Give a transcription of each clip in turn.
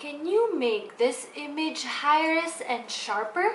Can you make this image higher-res and sharper?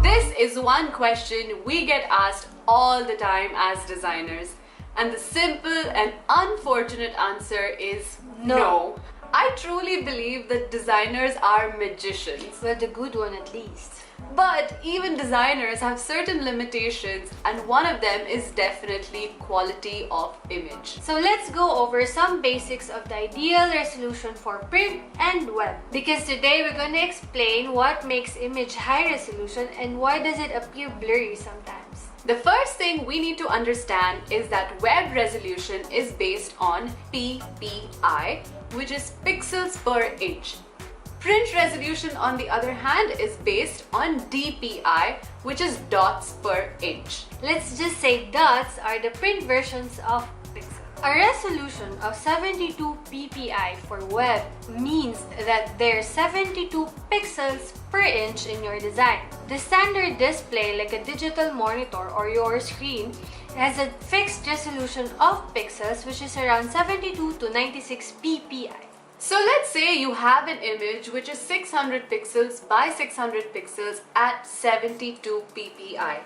This is one question we get asked all the time as designers, and the simple and unfortunate answer is no. I truly believe that designers are magicians. Well, the good one at least. But even designers have certain limitations, and one of them is definitely quality of image. So let's go over some basics of the ideal resolution for print and web. Because today we're going to explain what makes image high resolution and why does it appear blurry sometimes. The first thing we need to understand is that web resolution is based on PPI, which is pixels per inch. Print resolution, on the other hand, is based on DPI, which is dots per inch. Let's just say dots are the print versions of pixels. A resolution of 72 ppi for web means that there's 72 pixels per inch in your design. The standard display, like a digital monitor or your screen, has a fixed resolution of pixels, which is around 72 to 96 ppi. So let's say you have an image which is 600 pixels by 600 pixels at 72 ppi.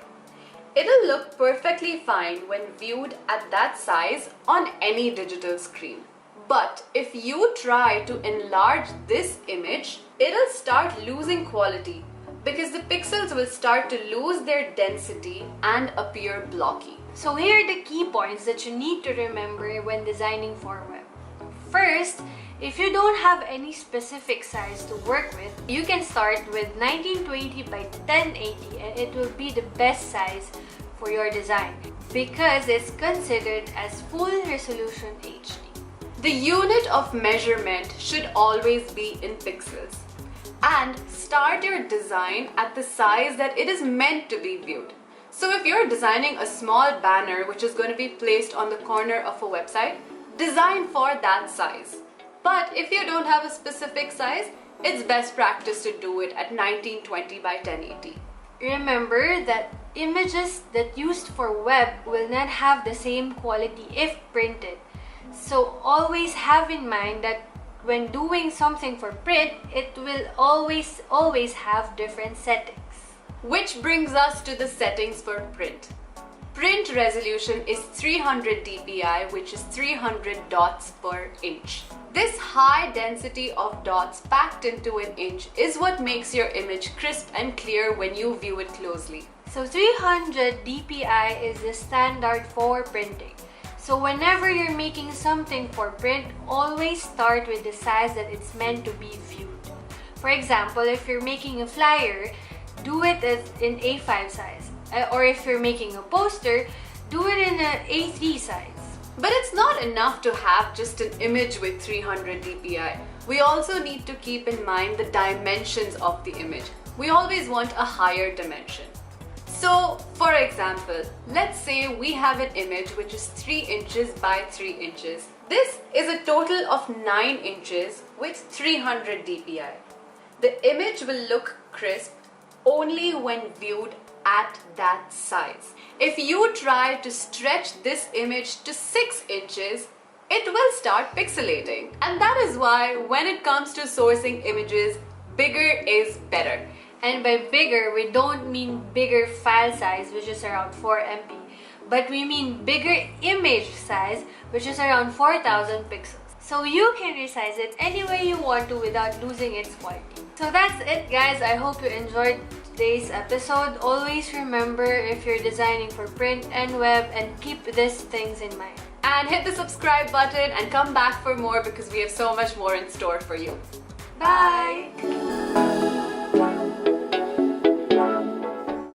It'll look perfectly fine when viewed at that size on any digital screen. But if you try to enlarge this image, it'll start losing quality because the pixels will start to lose their density and appear blocky. So here are the key points that you need to remember when designing for web. First, if you don't have any specific size to work with, you can start with 1920 by 1080 and it will be the best size for your design because it's considered as full resolution HD. The unit of measurement should always be in pixels. And start your design at the size that it is meant to be viewed. So if you're designing a small banner which is going to be placed on the corner of a website, design for that size. But if you don't have a specific size, it's best practice to do it at 1920 by 1080. Remember that images that used for web will not have the same quality if printed. So always have in mind that when doing something for print, it will always have different settings. Which brings us to the settings for print. Print resolution is 300 dpi, which is 300 dots per inch. This high density of dots packed into an inch is what makes your image crisp and clear when you view it closely. So 300 dpi is the standard for printing. So whenever you're making something for print, always start with the size that it's meant to be viewed. For example, if you're making a flyer, do it in A5 size. Or if you're making a poster, do it in an A3 size. But it's not enough to have just an image with 300 dpi. We also need to keep in mind the dimensions of the image. We always want a higher dimension. So, for example, let's say we have an image which is 3 inches by 3 inches. This is a total of 9 inches with 300 dpi. The image will look crisp only when viewed at that size. If you try to stretch this image to 6 inches, it will start pixelating. And that is why when it comes to sourcing images, bigger is better. And by bigger, we don't mean bigger file size, which is around 4 MB, but we mean bigger image size, which is around 4000 pixels. So you can resize it any way you want to without losing its quality. So that's it, guys. I hope you enjoyed today's episode. Always remember if you're designing for print and web, and keep these things in mind. And hit the subscribe button and come back for more because we have so much more in store for you. Bye!